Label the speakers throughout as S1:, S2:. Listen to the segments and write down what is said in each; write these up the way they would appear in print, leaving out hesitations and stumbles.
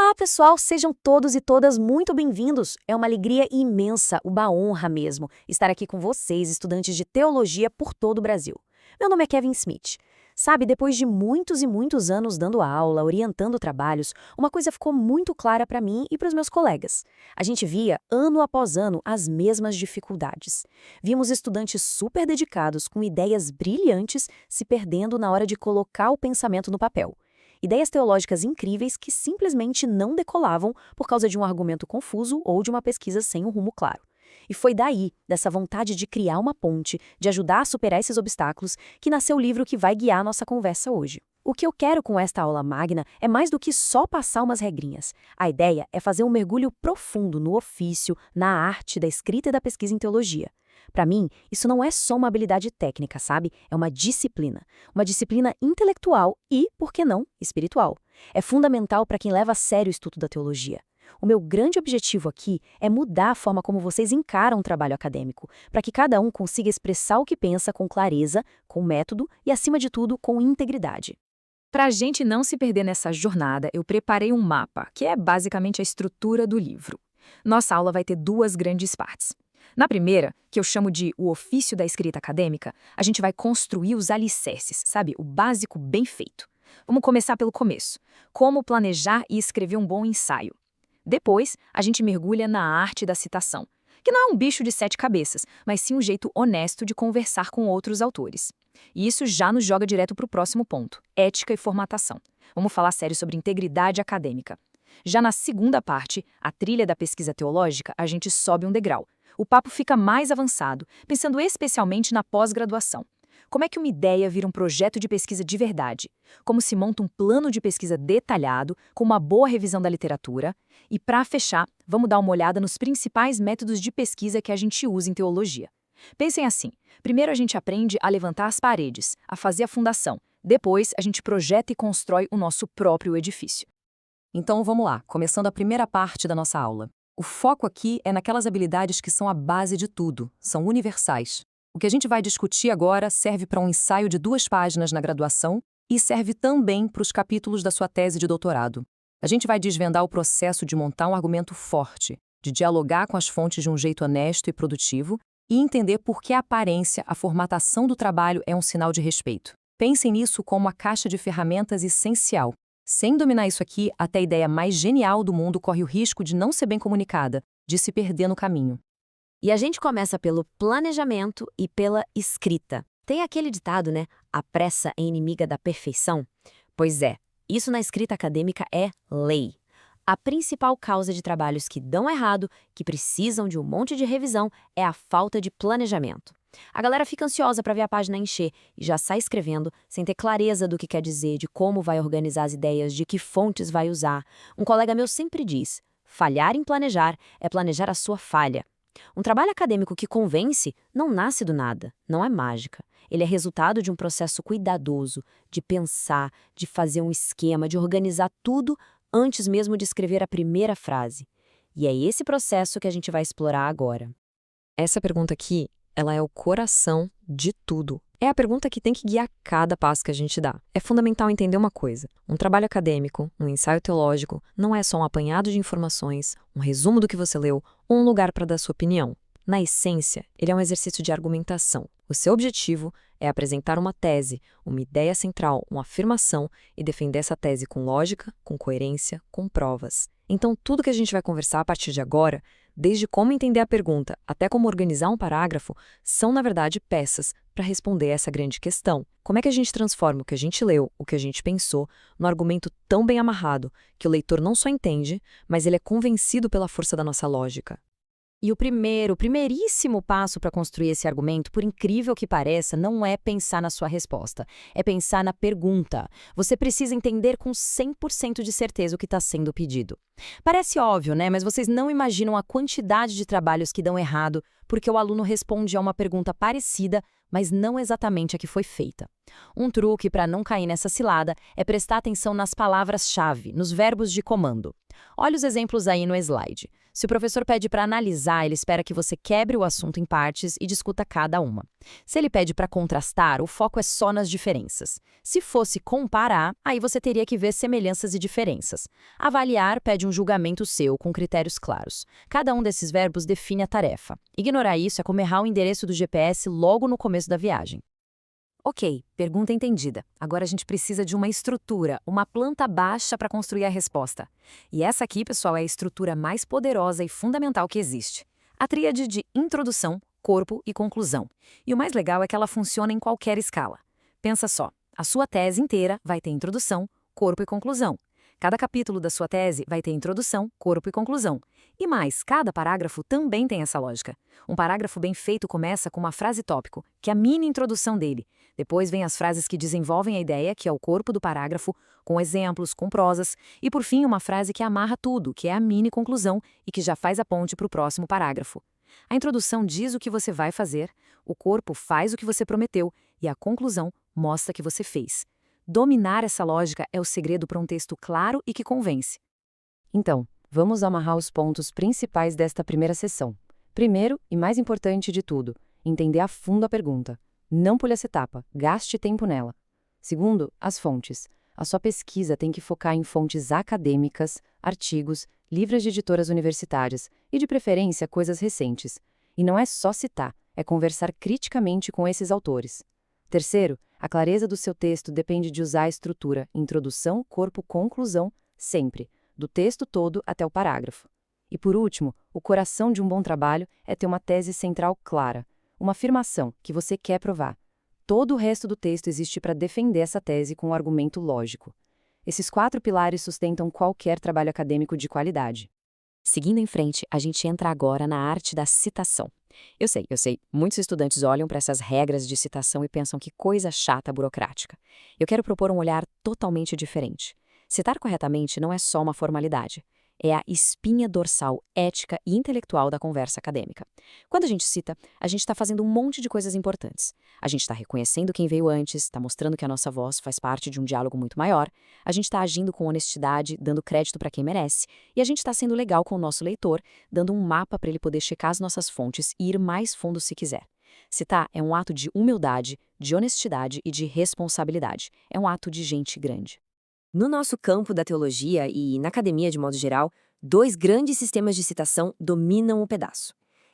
S1: Olá, pessoal! Sejam todos e todas muito bem-vindos. É uma alegria imensa, uma honra mesmo, estar aqui com vocês, estudantes de teologia por todo o Brasil. Meu nome é Kevin Smith. Sabe, depois de muitos e muitos anos dando aula, orientando trabalhos, uma coisa ficou muito clara para mim e para os meus colegas. A gente via, ano após ano, as mesmas dificuldades. Vimos estudantes super dedicados, com ideias brilhantes, se perdendo na hora de colocar o pensamento no papel. Ideias teológicas incríveis que simplesmente não decolavam por causa de um argumento confuso ou de uma pesquisa sem um rumo claro. E foi daí, dessa vontade de criar uma ponte, de ajudar a superar esses obstáculos, que nasceu o livro que vai guiar a nossa conversa hoje. O que eu quero com esta aula magna é mais do que só passar umas regrinhas. A ideia é fazer um mergulho profundo no ofício, na arte da escrita e da pesquisa em teologia. Para mim, isso não é só uma habilidade técnica, sabe? É uma disciplina. Uma disciplina intelectual e, por que não, espiritual. É fundamental para quem leva a sério o estudo da teologia. O meu grande objetivo aqui é mudar a forma como vocês encaram o trabalho acadêmico, para que cada um consiga expressar o que pensa com clareza, com método e, acima de tudo, com integridade.
S2: Para a gente não se perder nessa jornada, eu preparei um mapa, que é basicamente a estrutura do livro. Nossa aula vai ter duas grandes partes. Na primeira, que eu chamo de o ofício da escrita acadêmica, a gente vai construir os alicerces, sabe? O básico bem feito. Vamos começar pelo começo. Como planejar e escrever um bom ensaio. Depois, a gente mergulha na arte da citação, que não é um bicho de sete cabeças, mas sim um jeito honesto de conversar com outros autores. E isso já nos joga direto para o próximo ponto, ética e formatação. Vamos falar sério sobre integridade acadêmica. Já na segunda parte, a trilha da pesquisa teológica, a gente sobe um degrau. O papo fica mais avançado, pensando especialmente na pós-graduação. Como é que uma ideia vira um projeto de pesquisa de verdade? Como se monta um plano de pesquisa detalhado, com uma boa revisão da literatura? E para fechar, vamos dar uma olhada nos principais métodos de pesquisa que a gente usa em teologia. Pensem assim, primeiro a gente aprende a levantar as paredes, a fazer a fundação. Depois, a gente projeta e constrói o nosso próprio edifício.
S3: Então vamos lá, começando a primeira parte da nossa aula. O foco aqui é naquelas habilidades que são a base de tudo, são universais. O que a gente vai discutir agora serve para um ensaio de 2 páginas na graduação e serve também para os capítulos da sua tese de doutorado. A gente vai desvendar o processo de montar um argumento forte, de dialogar com as fontes de um jeito honesto e produtivo e entender por que a aparência, a formatação do trabalho é um sinal de respeito. Pensem nisso como a caixa de ferramentas essencial. Sem dominar isso aqui, até a ideia mais genial do mundo corre o risco de não ser bem comunicada, de se perder no caminho.
S1: E a gente começa pelo planejamento e pela escrita. Tem aquele ditado, né? A pressa é inimiga da perfeição? Pois é, isso na escrita acadêmica é lei. A principal causa de trabalhos que dão errado, que precisam de um monte de revisão, é a falta de planejamento. A galera fica ansiosa para ver a página encher e já sai escrevendo sem ter clareza do que quer dizer, de como vai organizar as ideias, de que fontes vai usar. Um colega meu sempre diz, falhar em planejar é planejar a sua falha. Um trabalho acadêmico que convence não nasce do nada, não é mágica. Ele é resultado de um processo cuidadoso, de pensar, de fazer um esquema, de organizar tudo antes mesmo de escrever a primeira frase. E é esse processo que a gente vai explorar agora.
S3: Essa pergunta aqui, ela é o coração de tudo. É a pergunta que tem que guiar cada passo que a gente dá. É fundamental entender uma coisa. Um trabalho acadêmico, um ensaio teológico, não é só um apanhado de informações, um resumo do que você leu ou um lugar para dar sua opinião. Na essência, ele é um exercício de argumentação. O seu objetivo é apresentar uma tese, uma ideia central, uma afirmação e defender essa tese com lógica, com coerência, com provas. Então, tudo que a gente vai conversar a partir de agora, desde como entender a pergunta até como organizar um parágrafo, são, na verdade, peças para responder essa grande questão. Como é que a gente transforma o que a gente leu, o que a gente pensou, num argumento tão bem amarrado que o leitor não só entende, mas ele é convencido pela força da nossa lógica?
S1: E o primeiríssimo passo para construir esse argumento, por incrível que pareça, não é pensar na sua resposta, é pensar na pergunta. Você precisa entender com 100% de certeza o que está sendo pedido. Parece óbvio, né? Mas vocês não imaginam a quantidade de trabalhos que dão errado porque o aluno responde a uma pergunta parecida, mas não exatamente a que foi feita. Um truque para não cair nessa cilada é prestar atenção nas palavras-chave, nos verbos de comando. Olha os exemplos aí no slide. Se o professor pede para analisar, ele espera que você quebre o assunto em partes e discuta cada uma. Se ele pede para contrastar, o foco é só nas diferenças. Se fosse comparar, aí você teria que ver semelhanças e diferenças. Avaliar pede um julgamento seu, com critérios claros. Cada um desses verbos define a tarefa. Ignorar isso é como errar o endereço do GPS logo no começo da viagem.
S2: Ok, pergunta entendida. Agora a gente precisa de uma estrutura, uma planta baixa para construir a resposta. E essa aqui, pessoal, é a estrutura mais poderosa e fundamental que existe. A tríade de introdução, corpo e conclusão. E o mais legal é que ela funciona em qualquer escala. Pensa só, a sua tese inteira vai ter introdução, corpo e conclusão. Cada capítulo da sua tese vai ter introdução, corpo e conclusão. E mais, cada parágrafo também tem essa lógica. Um parágrafo bem feito começa com uma frase tópico, que é a mini introdução dele. Depois vem as frases que desenvolvem a ideia, que é o corpo do parágrafo, com exemplos, com prosas. E por fim, uma frase que amarra tudo, que é a mini conclusão e que já faz a ponte para o próximo parágrafo. A introdução diz o que você vai fazer, o corpo faz o que você prometeu e a conclusão mostra que você fez. Dominar essa lógica é o segredo para um texto claro e que convence.
S1: Então, vamos amarrar os pontos principais desta primeira sessão. Primeiro, e mais importante de tudo, entender a fundo a pergunta. Não pule essa etapa, gaste tempo nela. Segundo, as fontes. A sua pesquisa tem que focar em fontes acadêmicas, artigos, livros de editoras universitárias e, de preferência, coisas recentes. E não é só citar, é conversar criticamente com esses autores. Terceiro, a clareza do seu texto depende de usar a estrutura introdução, corpo, conclusão, sempre, do texto todo até o parágrafo. E por último, o coração de um bom trabalho é ter uma tese central clara, uma afirmação que você quer provar. Todo o resto do texto existe para defender essa tese com um argumento lógico. Esses 4 pilares sustentam qualquer trabalho acadêmico de qualidade.
S3: Seguindo em frente, a gente entra agora na arte da citação. Eu sei, muitos estudantes olham para essas regras de citação e pensam que coisa chata burocrática. Eu quero propor um olhar totalmente diferente. Citar corretamente não é só uma formalidade. É a espinha dorsal ética e intelectual da conversa acadêmica. Quando a gente cita, a gente está fazendo um monte de coisas importantes. A gente está reconhecendo quem veio antes, está mostrando que a nossa voz faz parte de um diálogo muito maior, a gente está agindo com honestidade, dando crédito para quem merece, e a gente está sendo legal com o nosso leitor, dando um mapa para ele poder checar as nossas fontes e ir mais fundo se quiser. Citar é um ato de humildade, de honestidade e de responsabilidade. É um ato de gente grande.
S4: No nosso campo da teologia e na academia de modo geral, 2 grandes sistemas de citação dominam o pedaço.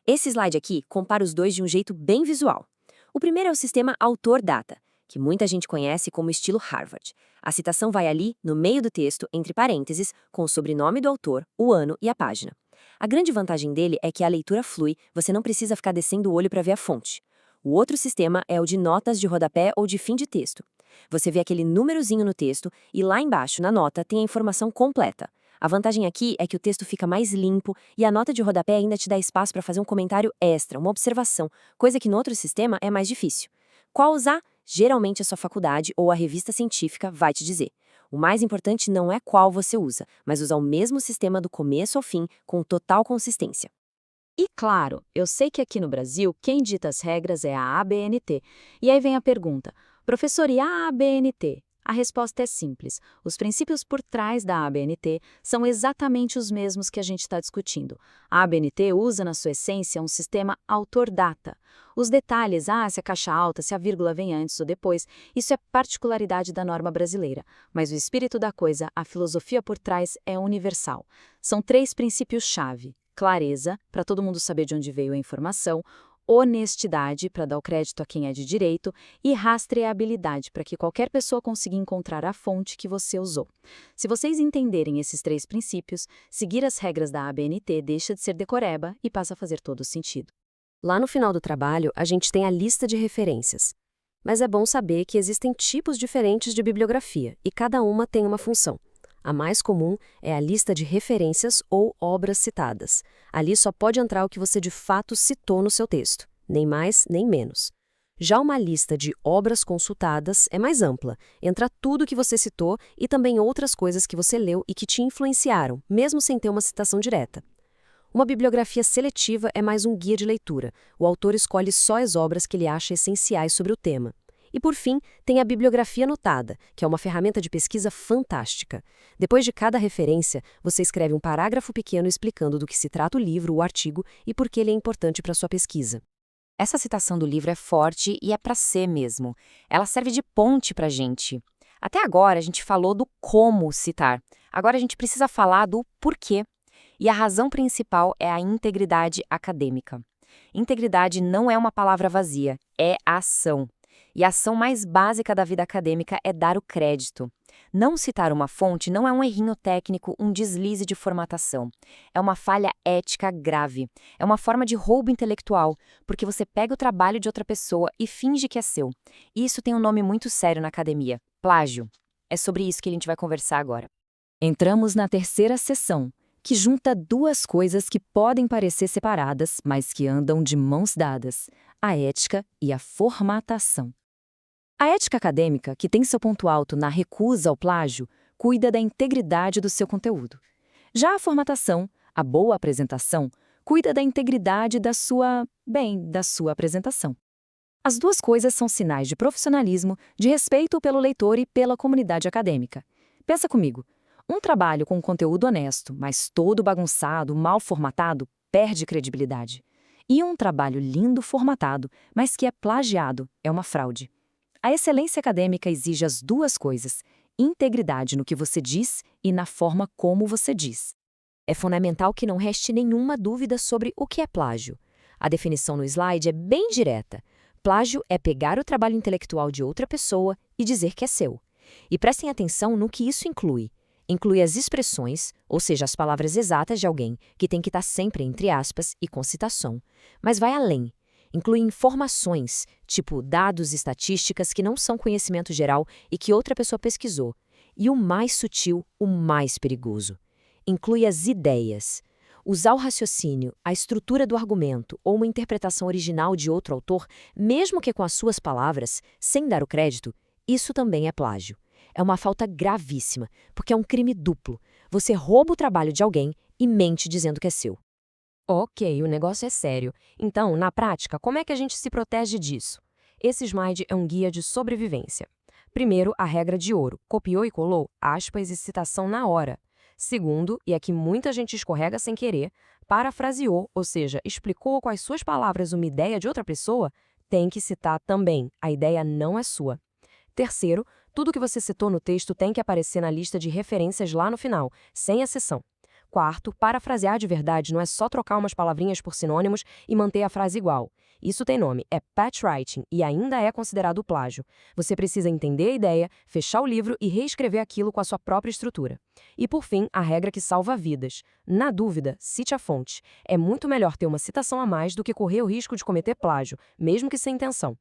S4: Esse slide aqui compara os dois de um jeito bem visual. O primeiro é o sistema autor-data, que muita gente conhece como estilo Harvard. A citação vai ali, no meio do texto, entre parênteses, com o sobrenome do autor, o ano e a página. A grande vantagem dele é que a leitura flui, você não precisa ficar descendo o olho para ver a fonte. O outro sistema é o de notas de rodapé ou de fim de texto. Você vê aquele númerozinho no texto e lá embaixo, na nota, tem a informação completa. A vantagem aqui é que o texto fica mais limpo e a nota de rodapé ainda te dá espaço para fazer um comentário extra, uma observação, coisa que no outro sistema é mais difícil. Qual usar? Geralmente a sua faculdade ou a revista científica vai te dizer. O mais importante não é qual você usa, mas usar o mesmo sistema do começo ao fim, com total consistência.
S2: E claro, eu sei que aqui no Brasil, quem dita as regras é a ABNT. E aí vem a pergunta: professor, e a ABNT? A resposta é simples. Os princípios por trás da ABNT são exatamente os mesmos que a gente está discutindo. A ABNT usa, na sua essência, um sistema autor-data. Os detalhes, se a caixa alta, se a vírgula vem antes ou depois, isso é particularidade da norma brasileira. Mas o espírito da coisa, a filosofia por trás, é universal. São 3 princípios-chave: clareza, para todo mundo saber de onde veio a informação; honestidade, para dar o crédito a quem é de direito; e rastreabilidade, para que qualquer pessoa consiga encontrar a fonte que você usou. Se vocês entenderem esses 3 princípios, seguir as regras da ABNT deixa de ser decoreba e passa a fazer todo sentido.
S1: Lá no final do trabalho, a gente tem a lista de referências. Mas é bom saber que existem tipos diferentes de bibliografia, e cada uma tem uma função. A mais comum é a lista de referências ou obras citadas. Ali só pode entrar o que você de fato citou no seu texto, nem mais nem menos. Já uma lista de obras consultadas é mais ampla, entra tudo que você citou e também outras coisas que você leu e que te influenciaram, mesmo sem ter uma citação direta. Uma bibliografia seletiva é mais um guia de leitura. O autor escolhe só as obras que ele acha essenciais sobre o tema.
S4: E, por fim, tem a bibliografia anotada, que é uma ferramenta de pesquisa fantástica. Depois de cada referência, você escreve um parágrafo pequeno explicando do que se trata o livro, o artigo e por que ele é importante para sua pesquisa.
S1: Essa citação do livro é forte e é para ser mesmo. Ela serve de ponte para a gente. Até agora a gente falou do como citar. Agora a gente precisa falar do porquê. E a razão principal é a integridade acadêmica. Integridade não é uma palavra vazia, é ação. E a ação mais básica da vida acadêmica é dar o crédito. Não citar uma fonte não é um errinho técnico, um deslize de formatação. É uma falha ética grave. É uma forma de roubo intelectual, porque você pega o trabalho de outra pessoa e finge que é seu. E isso tem um nome muito sério na academia: plágio. É sobre isso que a gente vai conversar agora. Entramos na terceira seção, que junta duas coisas que podem parecer separadas, mas que andam de mãos dadas: a ética e a formatação. A ética acadêmica, que tem seu ponto alto na recusa ao plágio, cuida da integridade do seu conteúdo. Já a formatação, a boa apresentação, cuida da integridade da sua apresentação. As duas coisas são sinais de profissionalismo, de respeito pelo leitor e pela comunidade acadêmica. Pensa comigo. Um trabalho com conteúdo honesto, mas todo bagunçado, mal formatado, perde credibilidade. E um trabalho lindo formatado, mas que é plagiado, é uma fraude. A excelência acadêmica exige as duas coisas: integridade no que você diz e na forma como você diz. É fundamental que não reste nenhuma dúvida sobre o que é plágio. A definição no slide é bem direta. Plágio é pegar o trabalho intelectual de outra pessoa e dizer que é seu. E prestem atenção no que isso inclui. Inclui as expressões, ou seja, as palavras exatas de alguém, que tem que estar sempre entre aspas e com citação. Mas vai além. Inclui informações, tipo dados e estatísticas que não são conhecimento geral e que outra pessoa pesquisou. E o mais sutil, o mais perigoso. Inclui as ideias. Usar o raciocínio, a estrutura do argumento ou uma interpretação original de outro autor, mesmo que com as suas palavras, sem dar o crédito, isso também é plágio. É uma falta gravíssima, porque é um crime duplo. Você rouba o trabalho de alguém e mente dizendo que é seu. Ok, o negócio é sério. Então, na prática, como é que a gente se protege disso? Esse slide é um guia de sobrevivência. Primeiro, a regra de ouro: copiou e colou, aspas e citação na hora. Segundo, e aqui muita gente escorrega sem querer, parafraseou, ou seja, explicou com as suas palavras uma ideia de outra pessoa, tem que citar também, a ideia não é sua. Terceiro, tudo que você citou no texto tem que aparecer na lista de referências lá no final, sem exceção. Quarto, parafrasear de verdade não é só trocar umas palavrinhas por sinônimos e manter a frase igual. Isso tem nome, é patchwriting e ainda é considerado plágio. Você precisa entender a ideia, fechar o livro e reescrever aquilo com a sua própria estrutura. E por fim, a regra que salva vidas. Na dúvida, cite a fonte. É muito melhor ter uma citação a mais do que correr o risco de cometer plágio, mesmo que sem intenção.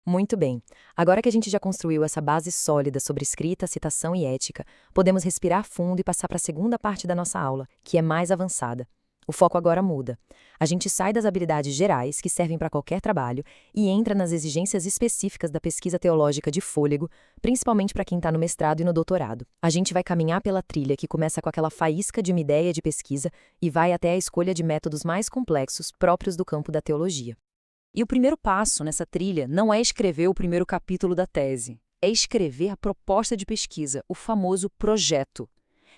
S3: Muito bem. Agora que a gente já construiu essa base sólida sobre escrita, citação e ética, podemos respirar fundo e passar para a segunda parte da nossa aula, que é mais avançada. O foco agora muda. A gente sai das habilidades gerais, que servem para qualquer trabalho, e entra nas exigências específicas da pesquisa teológica de fôlego, principalmente para quem está no mestrado e no doutorado. A gente vai caminhar pela trilha que começa com aquela faísca de uma ideia de pesquisa e vai até a escolha de métodos mais complexos próprios do campo da teologia.
S1: E o primeiro passo nessa trilha não é escrever o primeiro capítulo da tese, é escrever a proposta de pesquisa, o famoso projeto.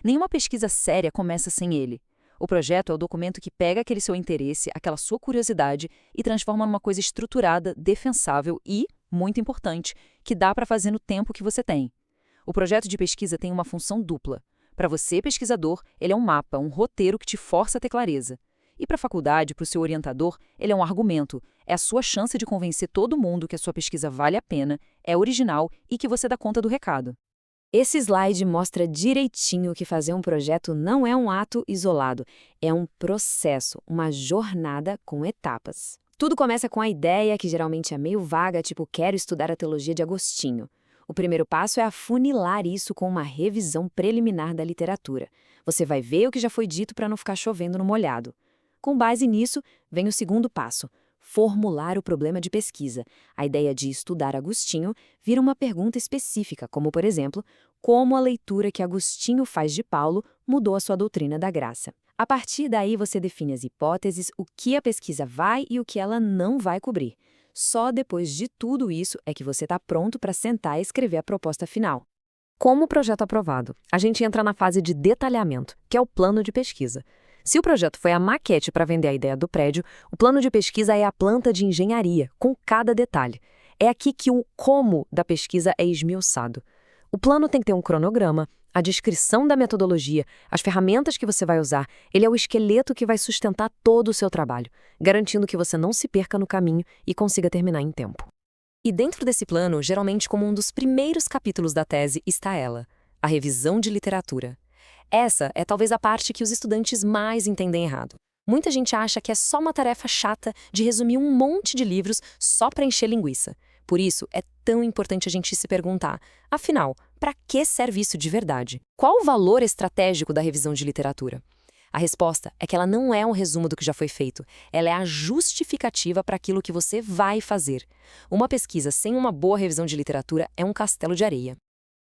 S1: Nenhuma pesquisa séria começa sem ele. O projeto é o documento que pega aquele seu interesse, aquela sua curiosidade e transforma numa coisa estruturada, defensável e, muito importante, que dá para fazer no tempo que você tem. O projeto de pesquisa tem uma função dupla. Para você, pesquisador, ele é um mapa, um roteiro que te força a ter clareza. E para a faculdade, para o seu orientador, ele é um argumento. É a sua chance de convencer todo mundo que a sua pesquisa vale a pena, é original e que você dá conta do recado.
S4: Esse slide mostra direitinho que fazer um projeto não é um ato isolado, é um processo, uma jornada com etapas. Tudo começa com a ideia, que geralmente é meio vaga, tipo quero estudar a teologia de Agostinho. O primeiro passo é afunilar isso com uma revisão preliminar da literatura. Você vai ver o que já foi dito para não ficar chovendo no molhado. Com base nisso, vem o segundo passo: formular o problema de pesquisa. A ideia de estudar Agostinho vira uma pergunta específica, como, por exemplo, como a leitura que Agostinho faz de Paulo mudou a sua doutrina da graça. A partir daí, você define as hipóteses, o que a pesquisa vai e o que ela não vai cobrir.
S2: Só depois de tudo isso é que você está pronto para sentar e escrever a proposta final.
S1: Como o projeto aprovado, a gente entra na fase de detalhamento, que é o plano de pesquisa. Se o projeto foi a maquete para vender a ideia do prédio, o plano de pesquisa é a planta de engenharia, com cada detalhe. É aqui que o como da pesquisa é esmiuçado. O plano tem que ter um cronograma, a descrição da metodologia, as ferramentas que você vai usar. Ele é o esqueleto que vai sustentar todo o seu trabalho, garantindo que você não se perca no caminho e consiga terminar em tempo.
S3: E dentro desse plano, geralmente como um dos primeiros capítulos da tese, está ela, a revisão de literatura. Essa é talvez a parte que os estudantes mais entendem errado. Muita gente acha que é só uma tarefa chata de resumir um monte de livros só para encher linguiça. Por isso, é tão importante a gente se perguntar, afinal, para que serve isso de verdade? Qual o valor estratégico da revisão de literatura? A resposta é que ela não é um resumo do que já foi feito, ela é a justificativa para aquilo que você vai fazer. Uma pesquisa sem uma boa revisão de literatura é um castelo de areia.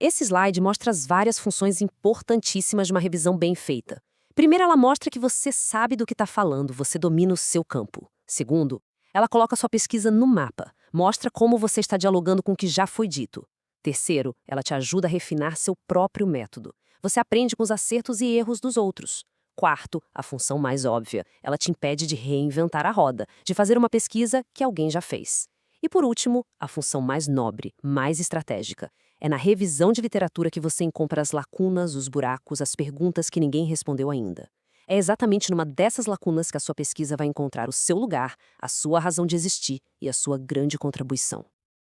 S4: Esse slide mostra as várias funções importantíssimas de uma revisão bem feita. Primeiro, ela mostra que você sabe do que está falando, você domina o seu campo. Segundo, ela coloca sua pesquisa no mapa, mostra como você está dialogando com o que já foi dito. Terceiro, ela te ajuda a refinar seu próprio método. Você aprende com os acertos e erros dos outros. Quarto, a função mais óbvia, ela te impede de reinventar a roda, de fazer uma pesquisa que alguém já fez. E por último, a função mais nobre, mais estratégica. É na revisão de literatura que você encontra as lacunas, os buracos, as perguntas que ninguém respondeu ainda. É exatamente numa dessas lacunas que a sua pesquisa vai encontrar o seu lugar, a sua razão de existir e a sua grande contribuição.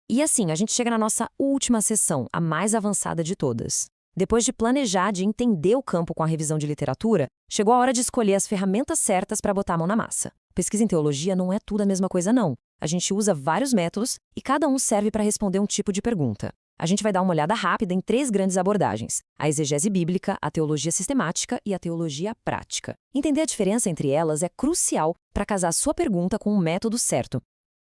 S3: E assim, a gente chega na nossa última sessão, a mais avançada de todas. Depois de planejar, de entender o campo com a revisão de literatura, chegou a hora de escolher as ferramentas certas para botar a mão na massa. Pesquisa em teologia não é tudo a mesma coisa, não. A gente usa vários métodos e cada um serve para responder um tipo de pergunta. A gente vai dar uma olhada rápida em 3 grandes abordagens: a exegese bíblica, a teologia sistemática e a teologia prática. Entender a diferença entre elas é crucial para casar a sua pergunta com o método certo.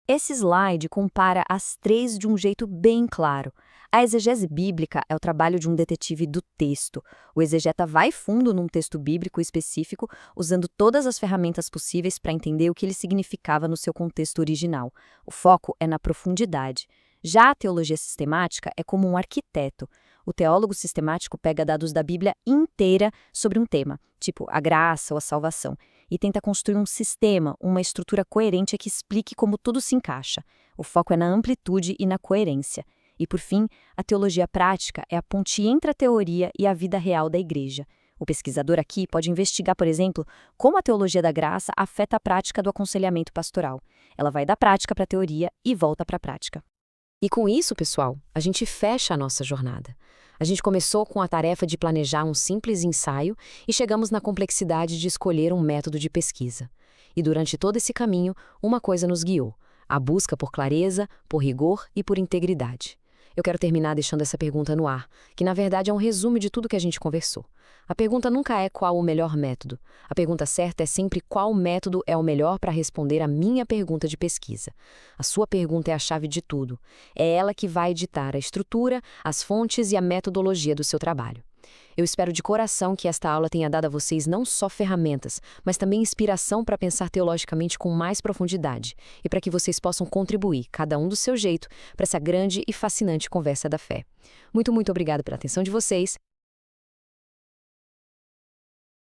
S1: Esse slide compara as 3 de um jeito bem claro. A exegese bíblica é o trabalho de um detetive do texto. O exegeta vai fundo num texto bíblico específico, usando todas as ferramentas possíveis para entender o que ele significava no seu contexto original. O foco é na profundidade. Já a teologia sistemática é como um arquiteto. O teólogo sistemático pega dados da Bíblia inteira sobre um tema, tipo a graça ou a salvação, e tenta construir um sistema, uma estrutura coerente que explique como tudo se encaixa. O foco é na amplitude e na coerência. E, por fim, a teologia prática é a ponte entre a teoria e a vida real da igreja. O pesquisador aqui pode investigar, por exemplo, como a teologia da graça afeta a prática do aconselhamento pastoral. Ela vai da prática para a teoria e volta para a prática.
S3: E com isso, pessoal, a gente fecha a nossa jornada. A gente começou com a tarefa de planejar um simples ensaio e chegamos na complexidade de escolher um método de pesquisa. E durante todo esse caminho, uma coisa nos guiou: a busca por clareza, por rigor e por integridade. Eu quero terminar deixando essa pergunta no ar, que na verdade é um resumo de tudo que a gente conversou. A pergunta nunca é qual o melhor método. A pergunta certa é sempre qual método é o melhor para responder a minha pergunta de pesquisa. A sua pergunta é a chave de tudo. É ela que vai ditar a estrutura, as fontes e a metodologia do seu trabalho. Eu espero de coração que esta aula tenha dado a vocês não só ferramentas, mas também inspiração para pensar teologicamente com mais profundidade e para que vocês possam contribuir, cada um do seu jeito, para essa grande e fascinante conversa da fé. Muito, muito obrigada pela atenção de vocês